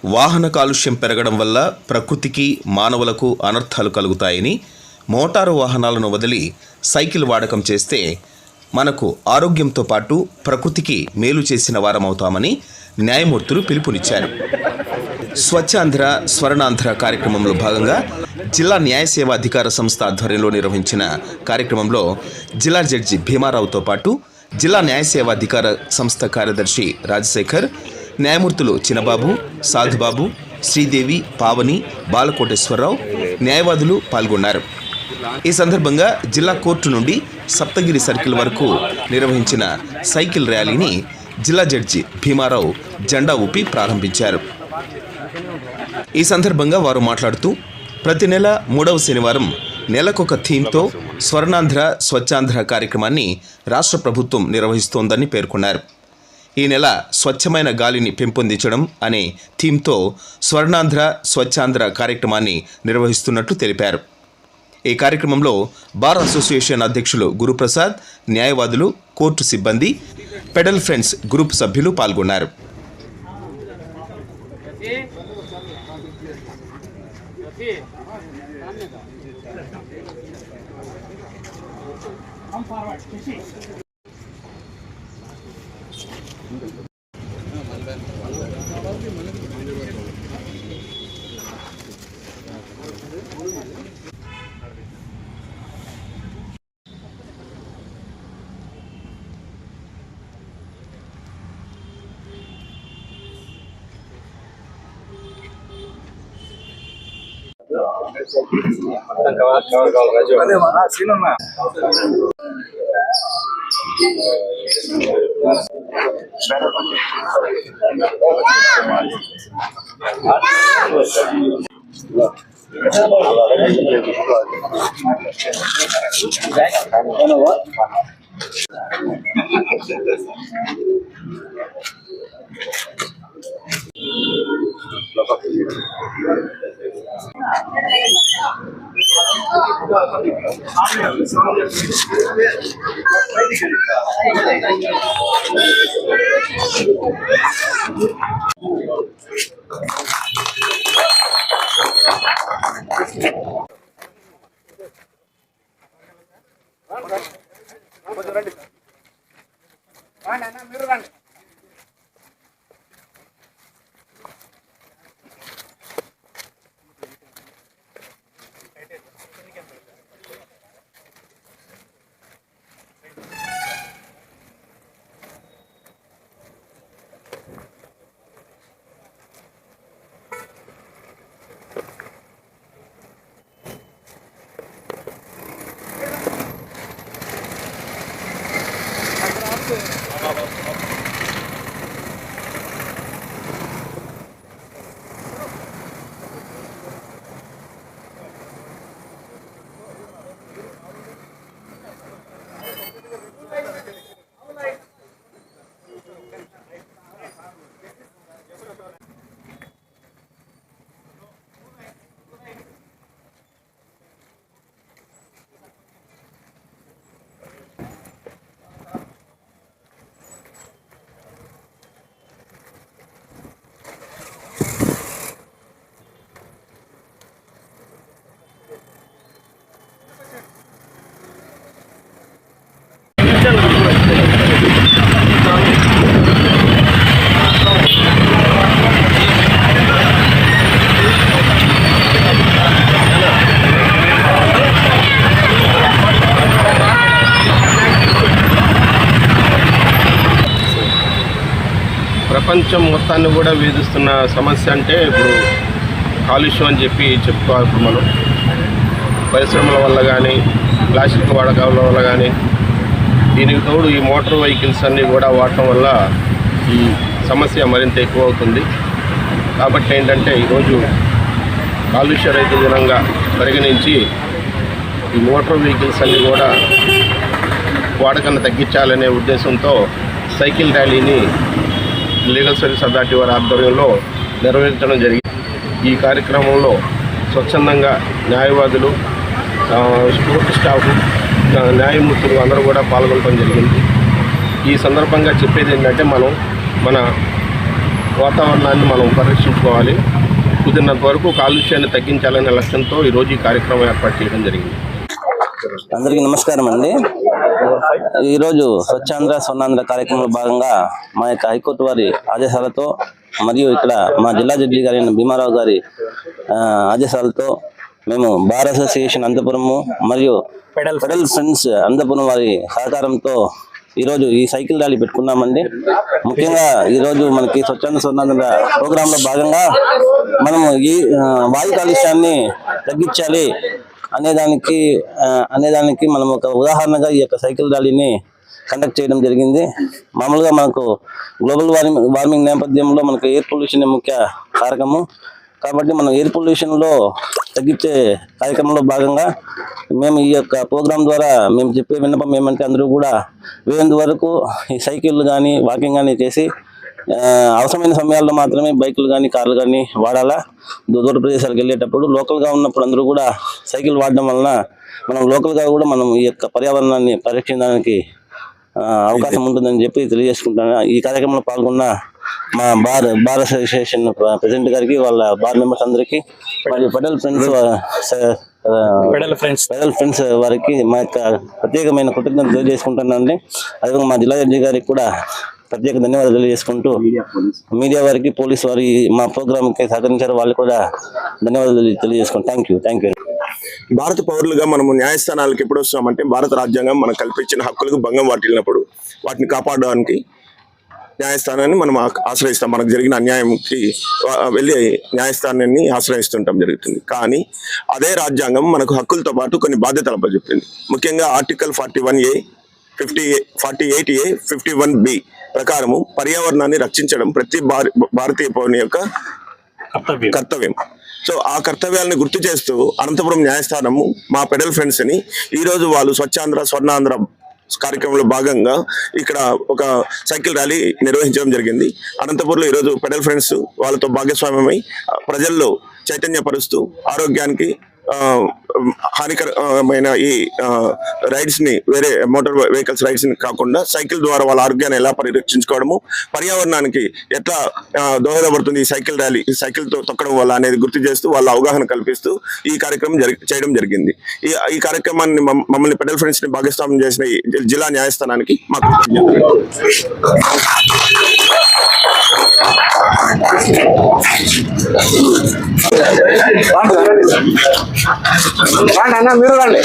వాహన కాలుష్యం పెరగడం వల్ల ప్రకృతికి మానవులకు అనర్థాలు కలుగుతాయని, మోటారు వాహనాలను వదిలి సైకిల్ వాడకం చేస్తే మనకు ఆరోగ్యంతో పాటు ప్రకృతికి మేలు చేసిన వారమవుతామని న్యాయమూర్తులు పిలుపునిచ్చారు. స్వచ్ఛాంధ్ర స్వర్ణాంధ్ర కార్యక్రమంలో భాగంగా జిల్లా న్యాయ సేవా అధికార సంస్థ ఆధ్వర్యంలో నిర్వహించిన కార్యక్రమంలో జిల్లా జడ్జి భీమారావుతో పాటు జిల్లా న్యాయ సేవా అధికార సంస్థ కార్యదర్శి రాజశేఖర్, న్యాయమూర్తులు చిన్నబాబు, సాధుబాబు, శ్రీదేవి, పావని, బాలకోటేశ్వరరావు, న్యాయవాదులు పాల్గొన్నారు. ఈ సందర్భంగా జిల్లా కోర్టు నుండి సప్తగిరి సర్కిల్ వరకు నిర్వహించిన సైకిల్ ర్యాలీని జిల్లా జడ్జి భీమారావు జెండా ఊపి ప్రారంభించారు. ఈ సందర్భంగా వారు మాట్లాడుతూ ప్రతి నెల 3వ శనివారం నెలకొక థీమ్తో స్వర్ణాంధ్ర స్వచ్ఛాంధ్ర కార్యక్రమాన్ని రాష్ట్ర ప్రభుత్వం నిర్వహిస్తోందని పేర్కొన్నారు. ఈ నెల స్వచ్ఛమైన గాలిని పెంపొందించడం అనే థీమ్తో స్వర్ణాంధ్ర స్వచ్ఛాంధ్ర కార్యక్రమాన్ని నిర్వహిస్తున్నట్లు తెలిపారు. ఈ కార్యక్రమంలో బార్ అసోసియేషన్ అధ్యక్షులు గురుప్రసాద్, న్యాయవాదులు, కోర్టు సిబ్బంది, పెడల్ ఫ్రెండ్స్ గ్రూప్ సభ్యులు పాల్గొన్నారు. ప్రపంచం మొత్తాన్ని కూడా వేధిస్తున్న సమస్య అంటే ఇప్పుడు కాలుష్యం అని చెప్పుకోవాలి. ఇప్పుడు మనం పరిశ్రమల వల్ల కానీ, ప్లాస్టిక్ వాడకాల వల్ల కానీ, దీనికి తోడు ఈ మోటార్ వెహికల్స్ అన్నీ కూడా వాడటం వల్ల ఈ సమస్య మరింత ఎక్కువ అవుతుంది. కాబట్టి ఏంటంటే ఈరోజు కాలుష్య రహిత దినంగా పరిగణించి ఈ మోటార్ వెహికల్స్ అన్నీ కూడా వాడకాన్ని తగ్గించాలనే ఉద్దేశంతో సైకిల్ ర్యాలీని లీగల్ సర్వీస్ అథారిటీ వారి ఆధ్వర్యంలో నిర్వహించడం జరిగింది. ఈ కార్యక్రమంలో స్వచ్ఛందంగా న్యాయవాదులు, కోర్టు స్టాఫ్, న్యాయమూర్తులు అందరూ కూడా పాల్గొనడం జరిగింది. ఈ సందర్భంగా చెప్పేది ఏంటంటే మన వాతావరణాన్ని మనం పరిరక్షించుకోవాలి. కుదిరినంత వరకు కాలుష్యాన్ని తగ్గించాలనే లక్ష్యంతో ఈరోజు ఈ కార్యక్రమం ఏర్పాటు చేయడం జరిగింది. అందరికీ నమస్కారం అండి. ఈరోజు స్వచ్ఛాంధ్ర స్వర్ణాంధ్ర కార్యక్రమంలో భాగంగా మా యొక్క హైకోర్టు వారి ఆదేశాలతో మరియు ఇక్కడ మా జిల్లా జడ్జి గారి భీమారావు గారి ఆదేశాలతో మేము బార్ అసోసియేషన్ అనంతపురము మరియు పెడల్ ఫ్రెండ్స్ అనంతపురం వారి సహకారంతో ఈరోజు ఈ సైకిల్ ర్యాలీ పెట్టుకున్నామండి. ముఖ్యంగా ఈరోజు మనకి స్వచ్ఛాంధ్ర స్వర్ణాంధ్ర ప్రోగ్రాంలో భాగంగా మనము ఈ వాయు కాలుష్యాన్ని తగ్గించాలి అనేదానికి మనం ఒక ఉదాహరణగా ఈ యొక్క సైకిల్ ర్యాలీని కండక్ట్ చేయడం జరిగింది. మామూలుగా మనకు గ్లోబల్ వార్మింగ్ నేపథ్యంలో మనకు ఎయిర్ పొల్యూషన్ ముఖ్య కారకము కాబట్టి మనం ఎయిర్ పొల్యూషన్లో తగ్గించే కార్యక్రమంలో భాగంగా మేము ఈ యొక్క ప్రోగ్రాం ద్వారా మేము చెప్పే విన్నపం ఏమంటే అందరూ కూడా వీలైనంత వరకు ఈ సైకిళ్ళు కానీ వాకింగ్ కానీ చేసి అవసరమైన సమయాల్లో మాత్రమే బైకులు కానీ కార్లు కానీ వాడాలా. దూర ప్రదేశాలకు వెళ్ళేటప్పుడు లోకల్గా ఉన్నప్పుడు అందరూ కూడా సైకిల్ వాడడం వలన మనం లోకల్గా కూడా మనం ఈ యొక్క పర్యావరణాన్ని పరీక్షించడానికి అవకాశం ఉంటుందని చెప్పి తెలియజేసుకుంటాను. ఈ కార్యక్రమంలో పాల్గొన్న మా బార్ అసోసియేషన్ ప్రెసిడెంట్ గారికి, వాళ్ళ బార్ మెంబర్స్ అందరికీ మరియు పెడల్ ఫ్రెండ్స్ వారికి మా యొక్క ప్రత్యేకమైన కృతజ్ఞతలు తెలియజేసుకుంటున్నానండి. అదేవిధంగా మా జిల్లా జడ్జి గారికి కూడా ప్రత్యేక ధన్యవాదాలు తెలియజేసుకుంటూ మీడియా వారికి, పోలీసు వారి మా ప్రోగ్రామ్కి సహకరించారు, వాళ్ళు కూడా ధన్యవాదాలు తెలియజేసుకుంటాం. Thank you. భారత పౌరులుగా మనము న్యాయస్థానాలకు ఎప్పుడు వస్తామంటే భారత రాజ్యాంగం మనకు కల్పించిన హక్కులకు భంగం వాటిల్లినప్పుడు వాటిని కాపాడడానికి న్యాయస్థానాన్ని మనం ఆశ్రయిస్తాం. మనకు జరిగిన అన్యాయంకి వెళ్ళి న్యాయస్థానాన్ని ఆశ్రయిస్తుంటాం జరుగుతుంది. కానీ అదే రాజ్యాంగం మనకు హక్కులతో పాటు కొన్ని బాధ్యతలు అప్పచెప్పింది. ముఖ్యంగా ఆర్టికల్ 41A, 48A, 51B ప్రకారము పర్యావరణాన్ని రక్షించడం ప్రతి భారతీయ పౌరుని యొక్క కర్తవ్యం. సో ఆ కర్తవ్యాలను గుర్తు చేస్తూ అనంతపురం న్యాయస్థానము మా పెడల్ ఫ్రెండ్స్ ని ఈరోజు వాళ్ళు స్వచ్ఛాంధ్ర స్వర్ణాంధ్ర కార్యక్రమంలో భాగంగా ఇక్కడ ఒక సైకిల్ ర్యాలీ నిర్వహించడం జరిగింది. అనంతపురంలో ఈరోజు పెడల్ ఫ్రెండ్స్ వాళ్ళతో భాగస్వామ్యమై ప్రజల్లో చైతన్యపరుస్తూ ఆరోగ్యానికి హానికరమైన ఈ రైడ్స్ ని, వేరే మోటార్ వెహికల్స్ రైడ్స్ ని కాకుండా సైకిల్ ద్వారా వాళ్ళ ఆరోగ్యాన్ని ఎలా పరిరక్షించుకోవడము, పర్యావరణానికి ఎట్లా దోహదపడుతుంది ఈ సైకిల్ ర్యాలీ, ఈ సైకిల్ తో తొక్కడం వల్ల అనేది గుర్తు చేస్తూ వాళ్ళ అవగాహన కల్పిస్తూ ఈ కార్యక్రమం చేయడం జరిగింది. ఈ కార్యక్రమాన్ని మమ్మల్ని పెడల్ ఫ్రెండ్స్ ని భాగస్వామ్యం చేసిన జిల్లా న్యాయస్థానానికి మాకు అన్న మీరు రండి.